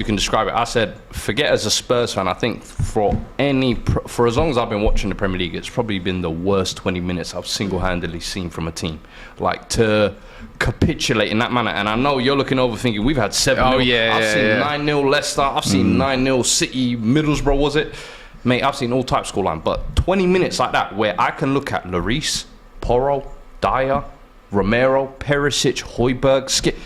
you can describe it. I said, forget as a Spurs fan, I think for as long as I've been watching the Premier League, it's probably been the worst 20 minutes I've single-handedly seen from a team. Like, to capitulate in that manner. And I know you're looking over thinking, we've had 7-0. I've seen 9-0 Leicester. I've seen 9-0 City, Middlesbrough, was it? Mate, I've seen all types scoreline. But 20 minutes like that, where I can look at Lloris, Porro, Dyer, Romero, Perisic, Højbjerg, Skip,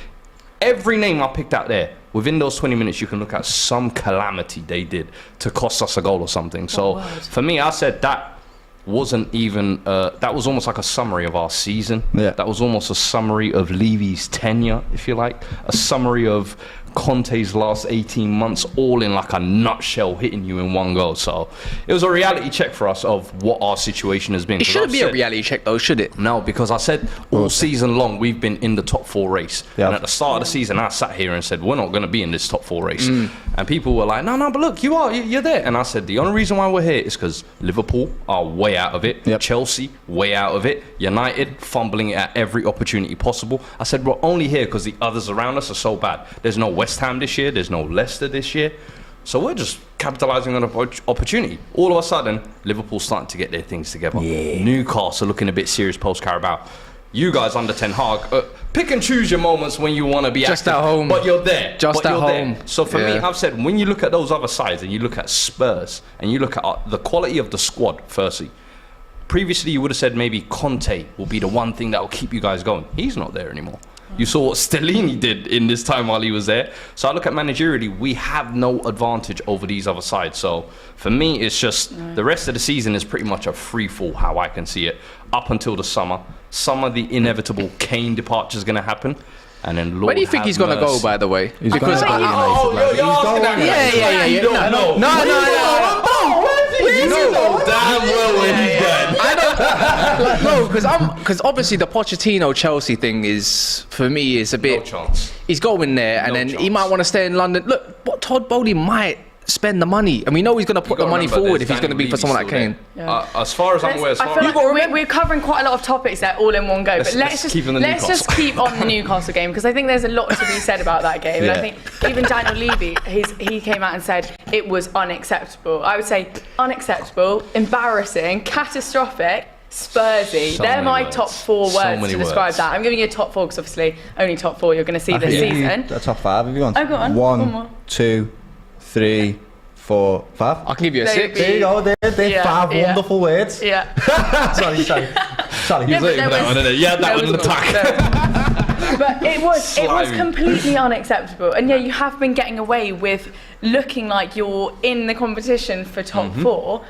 every name I picked out there, within those 20 minutes, you can look at some calamity they did to cost us a goal or something. So for me, I said that wasn't even, that was almost like a summary of our season. Yeah. That was almost a summary of Levy's tenure, if you like. A summary of Conte's last 18 months, all in like a nutshell, hitting you in one go. So it was a reality check for us of what our situation has been. It shouldn't be a reality check though, should it? No, because I said all season long we've been in the top 4 race. Yep. And at the start of the season I sat here and said we're not going to be in this top 4 race. And people were like, no, but look, you're there. And I said the only reason why we're here is because Liverpool are way out of it. Yep. Chelsea, way out of it. United, fumbling it at every opportunity possible. I said we're only here because the others around us are so bad. There's no West Ham this year, there's no Leicester this year, so we're just capitalising on an opportunity. All of a sudden, Liverpool's starting to get their things together. Newcastle looking a bit serious post-Carabao. You guys under Ten Hag, pick and choose your moments when you want to be just active, at home, but you're there. Just at home. So for me, I've said when you look at those other sides and you look at Spurs and you look at the quality of the squad, firstly, previously you would have said maybe Conte will be the one thing that will keep you guys going. He's not there anymore. You saw what Stellini did in this time while he was there. So I look at managerially, we have no advantage over these other sides. So for me, it's just the rest of the season is pretty much a free fall, how I can see it, up until the summer. Some of the inevitable Kane departure is going to happen. And then Lord, where do you think he's going to go, by the way? Because you're asking that. You don't know. No. You know damn well where he's going. I don't. Because obviously the Pochettino Chelsea thing is, for me, is a bit. No chance. He's going there, and then he might want to stay in London. Look, what Todd Bowley might spend the money, and we know he's going to put the money forward if he's going to be for someone like Kane. As far as I'm aware, we're covering quite a lot of topics there all in one go. But let's just keep on the Newcastle game, because I think there's a lot to be said about that game. And I think even Daniel Levy, he came out and said it was unacceptable. I would say unacceptable, embarrassing, catastrophic, Spursy. They're my top 4 words to describe that. I'm giving you a top 4 because obviously only top 4 you're going to see this season. A top 5 if you want. Oh, go on. 1, 2, 3, 4, 5. I can give you a 6. There you go. They're 5 wonderful words. Yeah. Sorry. That was an attack. But it was completely unacceptable. And you have been getting away with looking like you're in the competition for top 4.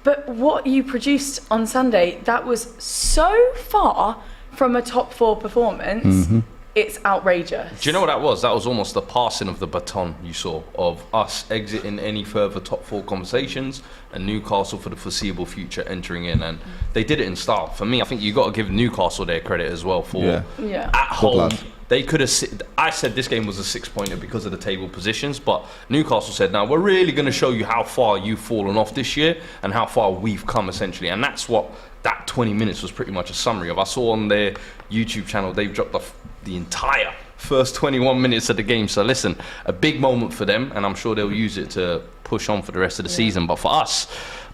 But what you produced on Sunday, that was so far from a top 4 performance. It's outrageous. Do you know what that was? That was almost the passing of the baton you saw of us exiting any further top 4 conversations and Newcastle for the foreseeable future entering in, and they did it in style. For me, I think you got to give Newcastle their credit as well for at home. They could have. I said this game was a 6-pointer because of the table positions, but Newcastle said, "Now we're really going to show you how far you've fallen off this year and how far we've come, essentially." And that's what that 20 minutes was pretty much a summary of. I saw on their YouTube channel they've dropped the entire first 21 minutes of the game. So listen, a big moment for them, and I'm sure they'll use it to push on for the rest of the season. But for us,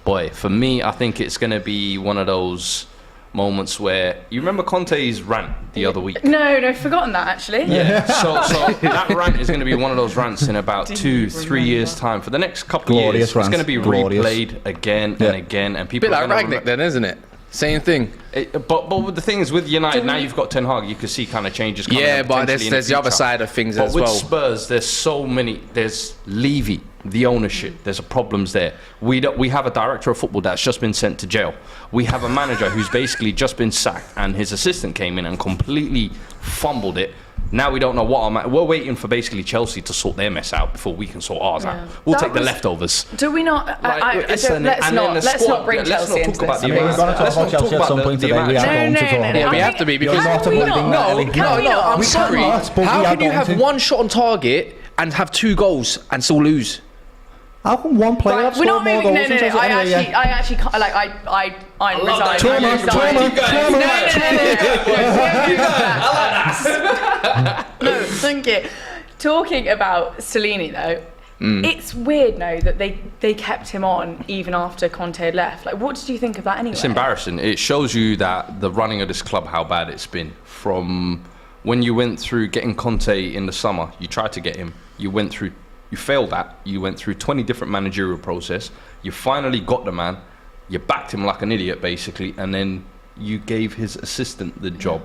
for me, I think it's going to be one of those moments where you remember Conte's rant the other week. No, I've forgotten that actually. Yeah. So that rant is going to be one of those rants in about 2-3 years' time. For the next couple of years, it's going to be replayed again and again, and people. A bit like Ragnick, then, isn't it? Same thing. But the thing is, with United, now you've got Ten Hag, you can see kind of changes coming. Yeah, but there's the other side of things as well. But with Spurs, there's so many. There's Levy, the ownership. There's problems there. We have a director of football that's just been sent to jail. We have a manager who's basically just been sacked, and his assistant came in and completely fumbled it. Now we don't know what we're waiting for basically Chelsea to sort their mess out before we can sort ours out. We'll take the leftovers. Do we not? Let's not bring Chelsea into this. We're going to talk about Chelsea at some point today. We are going to talk about it. We have to be because no. I'm sorry. How can you have one shot on target and have 2 goals and still lose? How can one player have scored more goals? I actually can't. I'm resigning. No, thank you. Talking about Stellini though, It's weird, no, that they kept him on even after Conte had left. Like, what did you think of that anyway? It's embarrassing. It shows you that the running of this club, how bad it's been. From when you went through getting Conte in the summer, you tried to get him. You failed that. You went through 20 different managerial process. You finally got the man. You backed him like an idiot, basically, and then you gave his assistant the job.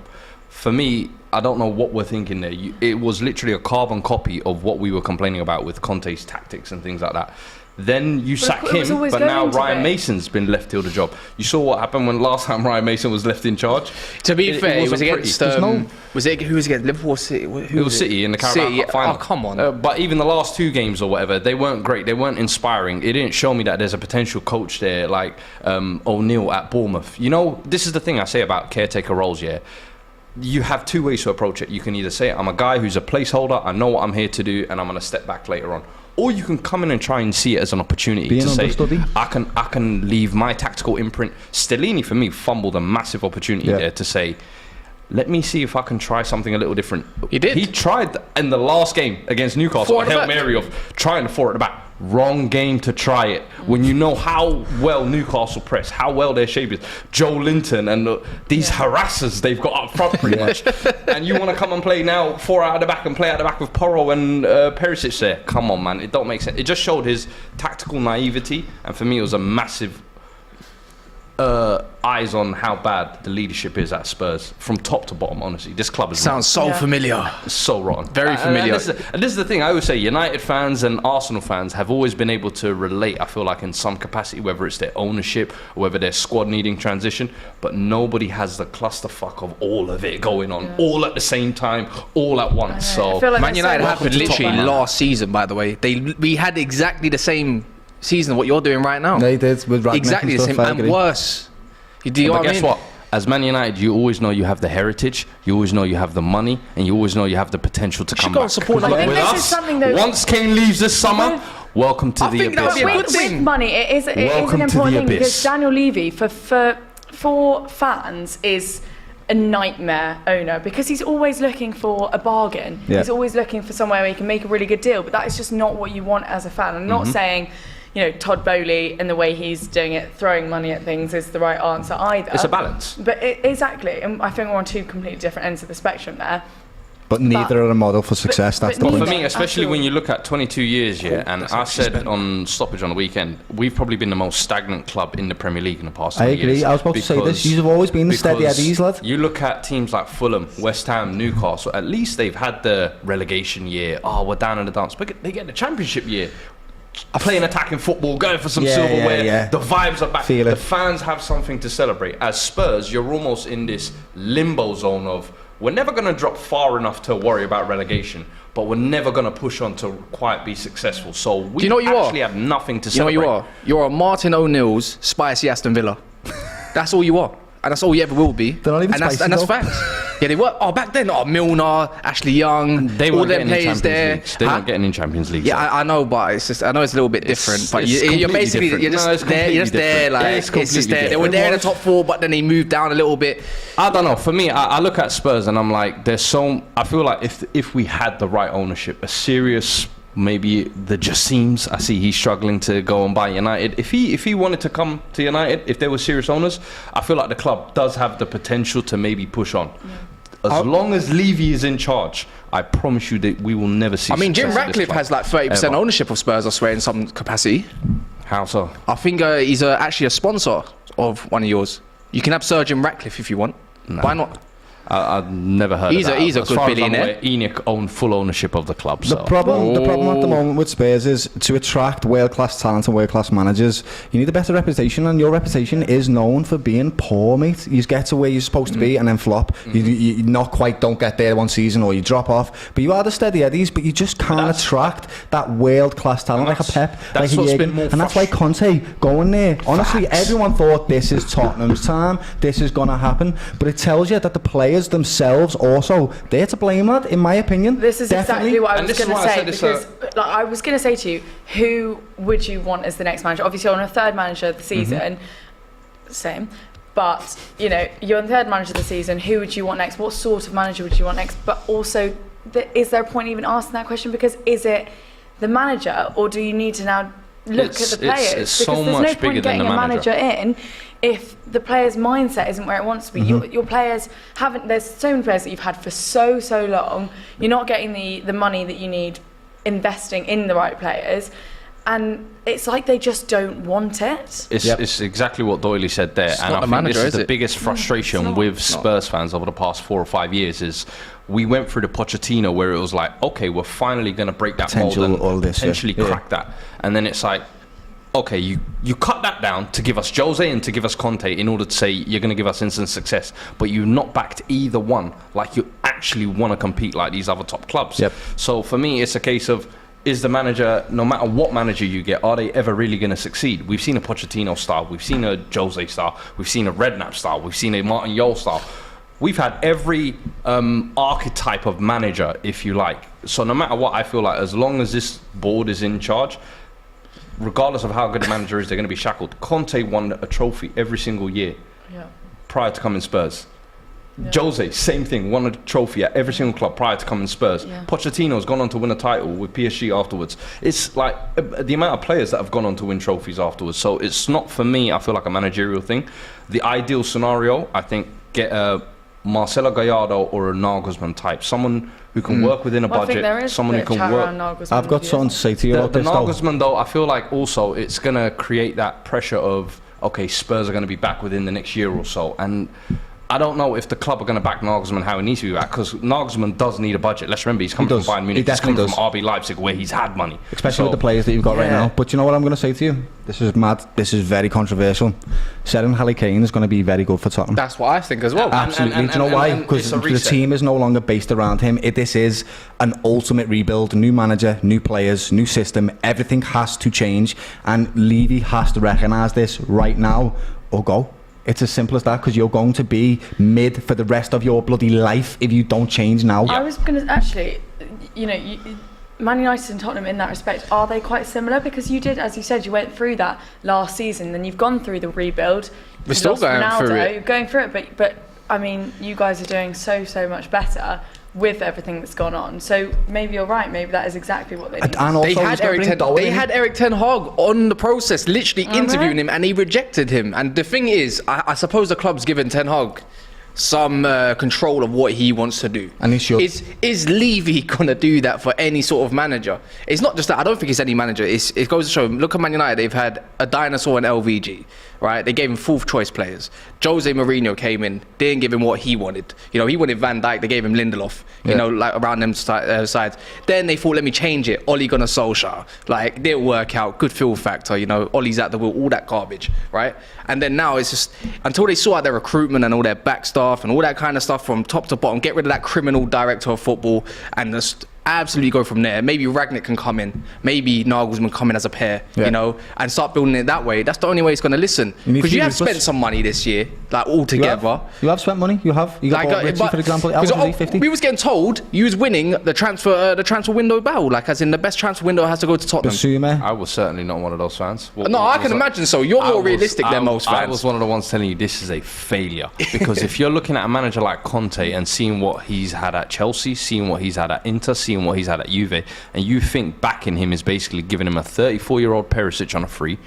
For me, I don't know what we're thinking there. It was literally a carbon copy of what we were complaining about with Conte's tactics and things like that. Then you sack him, but now Ryan Mason's been left till the job. You saw what happened when last time Ryan Mason was left in charge. To be fair, it was against who was against Liverpool City? It was City in the Carabao Cup final. Oh, come on. But even the last 2 games or whatever, they weren't great. They weren't inspiring. It didn't show me that there's a potential coach there like O'Neill at Bournemouth. You know, this is the thing I say about caretaker roles, yeah. You have 2 ways to approach it. You can either say, I'm a guy who's a placeholder, I know what I'm here to do, and I'm going to step back later on. Or you can come in and try and see it as an opportunity to say, I can leave my tactical imprint. Stellini, for me, fumbled a massive opportunity there to say, let me see if I can try something a little different. He did. He tried in the last game against Newcastle, a Hail Mary of trying to 4 at the back. Wrong game to try it when you know how well Newcastle press, how well their shape is. Joe Linton and these harassers they've got up front pretty much. And you want to come and play now 4 out of the back and play out the back with Porro and Perisic there. Come on, man. It don't make sense. It just showed his tactical naivety. And for me, it was a massive eyes on how bad the leadership is at Spurs from top to bottom. Honestly, this club is sounds so familiar. It's so rotten, very familiar. And this is the thing I always say: United fans and Arsenal fans have always been able to relate. I feel like in some capacity, whether it's their ownership or whether their squad needing transition, but nobody has the clusterfuck of all of it going on all at the same time, all at once. So like Man United happened literally last season. By the way, we had exactly the same season what you're doing right now. They did with Ragnick exactly the same and worse. Do you know what I mean? Guess what? As Man United, you always know you have the heritage, you always know you have the money, and you always know you have the potential to come back. Support I think with this us, is something that once Kane leaves this summer, welcome to the abyss. With money, it is an important thing because Daniel Levy for fans is a nightmare owner because he's always looking for a bargain. He's always looking for somewhere where he can make a really good deal, but that is just not what you want as a fan. I'm not saying Todd Bowley and the way he's doing it, throwing money at things, is the right answer either. It's a balance. But exactly, and I think we're on 2 completely different ends of the spectrum there. But neither are a model for success. That's the point. For me, especially when you look at 22 years, and I said on Stoppage on the weekend, we've probably been the most stagnant club in the Premier League in the past 20 years. I agree. I was about to say this. You've always been the steady Eddies, lad. You look at teams like Fulham, West Ham, Newcastle, at least they've had the relegation year. Oh, we're down in the dumps. But they get the championship year. Playing attacking football, going for some silverware. The vibes are back. The fans have something to celebrate. As Spurs, you're almost in this limbo zone of we're never going to drop far enough to worry about relegation, but we're never going to push on to quite be successful. So we actually have nothing to celebrate. You know what you are? You're a Martin O'Neill's spicy Aston Villa. That's all you are. And that's all you ever will be. They're not even spicy, and that's facts. Yeah, they were. Oh, back then, Milner, Ashley Young, they all weren't them players there. They weren't getting in Champions League. Yeah, I know, but it's just, I know it's a little bit different. But you're basically different. you're just there. Like it's just there. They were there in the top 4, but then they moved down a little bit. I don't know. For me, I look at Spurs and I'm like, I feel like if we had the right ownership, a serious. Maybe the Jassims, I see he's struggling to go and buy United. If he wanted to come to United, if they were serious owners, I feel like the club does have the potential to maybe push on. As long as Levy is in charge, I promise you that we will never see. I mean, Jim Ratcliffe has like 30% ownership of Spurs, I swear, in some capacity. How so? I think he's actually a sponsor of one of yours. You can have Sir Jim Ratcliffe if you want. No. Why not? I've never heard of that. He's a good billionaire. ENIC own full ownership of the club. So. The problem at the moment with Spurs is to attract world-class talent and world-class managers, you need a better reputation, and your reputation is known for being poor, mate. You get to where you're supposed to be and then flop. You not quite don't get there one season or you drop off. But you are the steady Eddies, but you just can't attract that world-class talent like a Pep, like a Jurgen. And that's why Conte going there. Honestly, everyone thought this is Tottenham's time, this is going to happen. But it tells you that the players themselves also, they're to blame, lad, in my opinion. This is exactly what I was going to say, because I was going to say to you, who would you want as the next manager? Obviously on a 3rd manager of the season, same, but you're on the 3rd manager of the season, who would you want next? What sort of manager would you want next? But also, is there a point even asking that question, because is it the manager, or do you need to now look at the players? It's so because there's much no bigger point than getting the a manager in if the player's mindset isn't where it wants to be. Your players haven't. There's so many players that you've had for so long. You're not getting the money that you need, investing in the right players, and it's like they just don't want it. It's exactly what Doyley said there, and I think this is the biggest frustration with Spurs fans over the past 4 or 5 years is we went through the Pochettino where it was like, okay, we're finally going to break that mold and potentially crack that, and then it's like, okay, you cut that down to give us Jose and to give us Conte in order to say you're going to give us instant success, but you've not backed either one like you actually want to compete like these other top clubs. So for me, it's a case of, is the manager, no matter what manager you get, are they ever really going to succeed? We've seen a Pochettino style, we've seen a Jose style, we've seen a Redknapp style, we've seen a Martin Jol style. We've had every archetype of manager, if you like. So no matter what, I feel like as long as this board is in charge, regardless of how good the manager is, they're going to be shackled. Conte won a trophy every single year prior to coming Spurs. Jose, same thing, won a trophy at every single club prior to coming Spurs. Pochettino's gone on to win a title with PSG afterwards. It's like the amount of players that have gone on to win trophies afterwards. So it's not, for me, I feel like a managerial thing. The ideal scenario, I think, get a Marcelo Gallardo or a Nagelsmann type, someone who can work within a budget, someone who can work. I've got something to say to you about this. The Nagelsmann, though, I feel like also it's going to create that pressure of, okay, Spurs are going to be back within the next year or so, and I don't know if the club are going to back Nagelsmann how he needs to be back, because Nagelsmann does need a budget. Let's remember, he's coming from Bayern Munich. He's coming from RB Leipzig, where he's had money. Especially with the players that you've got right now. But you know what I'm going to say to you? This is mad. This is very controversial. Selling Harry Kane is going to be very good for Tottenham. That's what I think as well. Absolutely. Do you know why? Because the team is no longer based around him. This is an ultimate rebuild. New manager, new players, new system. Everything has to change. And Levy has to recognise this right now or go. It's as simple as that, because you're going to be mid for the rest of your bloody life if you don't change now. I was going to actually, Man United and Tottenham in that respect, are they quite similar? Because you did, as you said, you went through that last season, then you've gone through the rebuild. We're still going through it. You're going through it, but I mean, you guys are doing so much better with everything that's gone on. So maybe you're right. Maybe that is exactly what they need. And also they had Eric Ten Hag on the process, literally interviewing him, and he rejected him. And the thing is, I suppose the club's given Ten Hag some control of what he wants to do. And he should. Is Levy gonna do that for any sort of manager? It's not just that. I don't think it's any manager. It goes to show. Look at Man United. They've had a dinosaur in LVG, right? They gave him fourth choice players. Jose Mourinho came in, didn't give him what he wanted. He wanted Van Dijk. They gave him Lindelof. Like around them sides. Then they thought, let me change it. Ole Gunnar Solskjaer. Like, didn't work out. Good feel factor. Ole's at the wheel. All that garbage, right? And then now it's just until they sort out their recruitment and all their back stuff and all that kind of stuff from top to bottom. Get rid of that criminal director of football and just absolutely go from there. Maybe Ragnick can come in. Maybe Nagelsmann come in as a pair, and start building it that way. That's the only way it's going to listen. Because you have spent some money this year, like all together. You have spent money. You have. You got Richie, for example. We was getting told you was winning the transfer window battle, like as in the best transfer window has to go to Tottenham. I was certainly not one of those fans. I can imagine so. You're more realistic than most fans. I was one of the ones telling you this is a failure, because if you're looking at a manager like Conte and seeing what he's had at Chelsea, seeing what he's had at Inter, seeing what he's had at Juve, and you think backing him is basically giving him a 34-year-old Perisic on a free,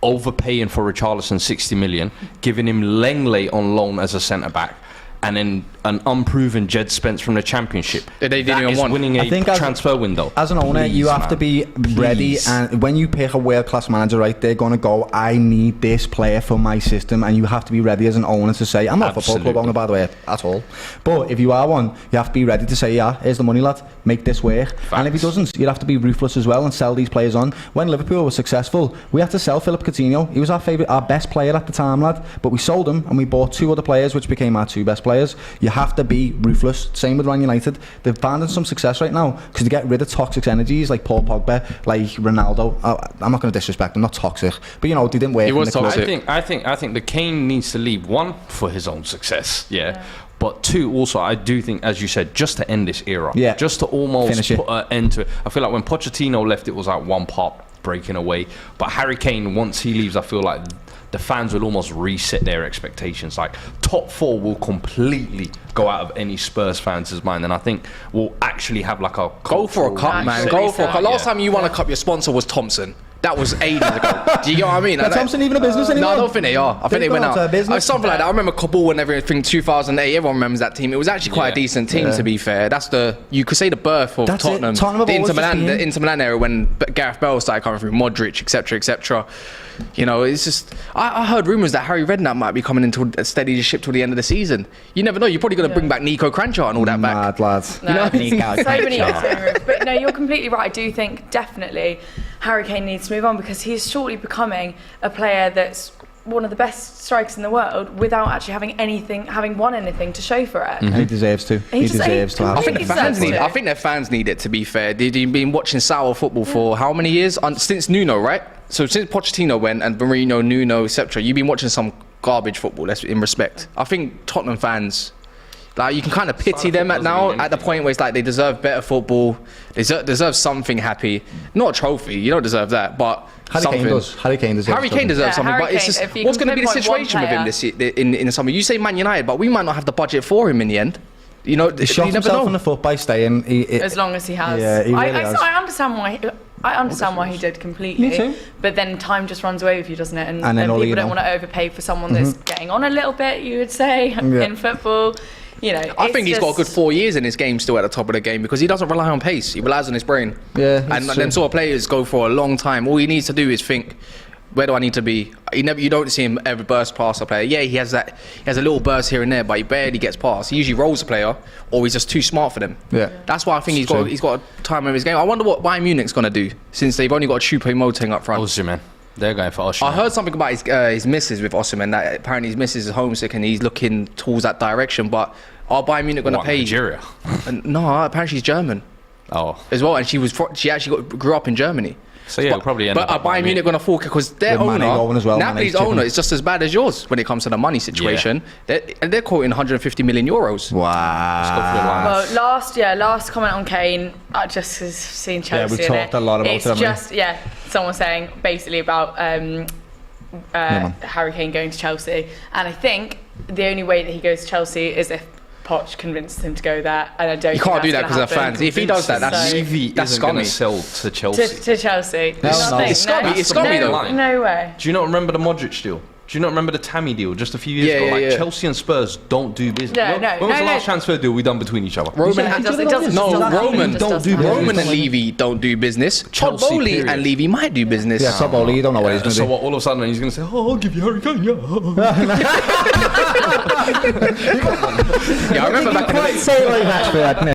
overpaying for Richarlison 60 million, giving him Lenglet on loan as a centre-back, and then an unproven Jed Spence from the Championship. They didn't even want. Winning a transfer window. As an owner, you have to be ready, and when you pick a world-class manager, right, they're going to go, I need this player for my system, and you have to be ready as an owner to say, I'm not a football club owner, by the way, at all. But if you are one, you have to be ready to say, yeah, here's the money, lad, make this work. Facts. And if he doesn't, you'd have to be ruthless as well and sell these players on. When Liverpool was successful, we had to sell Philippe Coutinho. He was our best player at the time, lad, but we sold him and we bought 2 other players, which became our 2 best players. You have to be ruthless. Same with Man United. They've found some success right now because they get rid of toxic energies like Paul Pogba, like Ronaldo. I'm not going to disrespect him, not toxic, but they didn't work. He was toxic. I think the Kane needs to leave, 1 for his own success, but 2 also, I do think, as you said, just to end this era, just to almost put an end to it. I feel like when Pochettino left, it was like one part breaking away. But Harry Kane, once he leaves, I feel like the fans will almost reset their expectations. Like, top 4 will completely go out of any Spurs fans' mind, and I think we'll actually have like a go for a cup, man. Go for a cup. Last time you won a cup, your sponsor was Thompson. That was ages ago. Do you get what I mean? Is Thompson even a business anymore? No, I don't think they are. I think they went out. Something like that. I remember Kabul and everything. 2008. Everyone remembers that team. It was actually quite a decent team, to be fair. That's you could say the birth of Tottenham. The Inter Milan era when Gareth Bale started coming through, Modric, etc., etc. You know, it's just. I heard rumours that Harry Redknapp might be coming into a steady ship till the end of the season. You never know. You're probably going to bring back Nico Cranchart and all that back. Mad lads. No, you know? So many rumors. But no, you're completely right. I do think definitely Harry Kane needs to move on because he's shortly becoming a player that's one of the best strikers in the world without actually having won anything to show for it. And he deserves to. He deserves to have. I think their fans need it, to be fair. They've been watching sour football for how many years? Since Nuno, right? So since Pochettino went and Mourinho, Nuno, etc., you've been watching some garbage football, in respect. I think Tottenham fans, like, you can kind of pity them at the point where it's like they deserve better football. They deserve something happy. Not a trophy, you don't deserve that, but something. Harry Kane deserves something. But it's just, what's going to be the situation with him in the summer? You say Man United, but we might not have the budget for him in the end. You know, he shot himself in the foot by staying. As long as he has. Yeah, he really has. I understand why he did completely. Me too. But then time just runs away with you, doesn't it? And don't people want to overpay for someone that's getting on a little bit, you would say, in football. You know, I think he's got a good 4 years in his game still at the top of the game because he doesn't rely on pace. He relies on his brain. Yeah, and them sort of players go for a long time. All he needs to do is think, where do I need to be? You don't see him ever burst past a player. Yeah, he has a little burst here and there, but he barely gets past. He usually rolls a player, or he's just too smart for them. Yeah, that's why I think he's got a time of his game. I wonder what Bayern Munich's gonna do since they've only got Choupo-Moting up front. Osimhen. They're going for Osimhen. I heard something about his missus with Osimhen, that apparently his missus is homesick and he's looking towards that direction. But are Bayern Munich going to pay? Nigeria? No, apparently she's German. Oh, as well, and she actually grew up in Germany. So yeah, probably. But are Bayern Munich going to fork because their owner, Napoli's owner, is just as bad as yours when it comes to the money situation. Yeah. They're quoting 150 million euros. Wow. Well, last comment on Kane, I just has seen Chelsea. Yeah, we talked a lot about it. It's just someone saying basically about Harry Kane going to Chelsea, and I think the only way that he goes to Chelsea is if Poch convinced him to go there, and I don't. You can't do that because of fans. If he does that, that's scummy. Sell to Chelsea. To Chelsea. No. It's scummy though. No way. Do you not remember the Modric deal? Do you not remember the Tammy deal just a few years ago? Like Chelsea and Spurs don't do business. When was the last transfer deal we done between each other? Roman and Levy don't do business. Todd Bowley and Levy might do business. Yeah, Todd Bowley, you don't know what he's going to do. So what, all of a sudden he's going to say, "Oh, I'll give you Harry Kane." Yeah, I remember back in the day. Say it like that,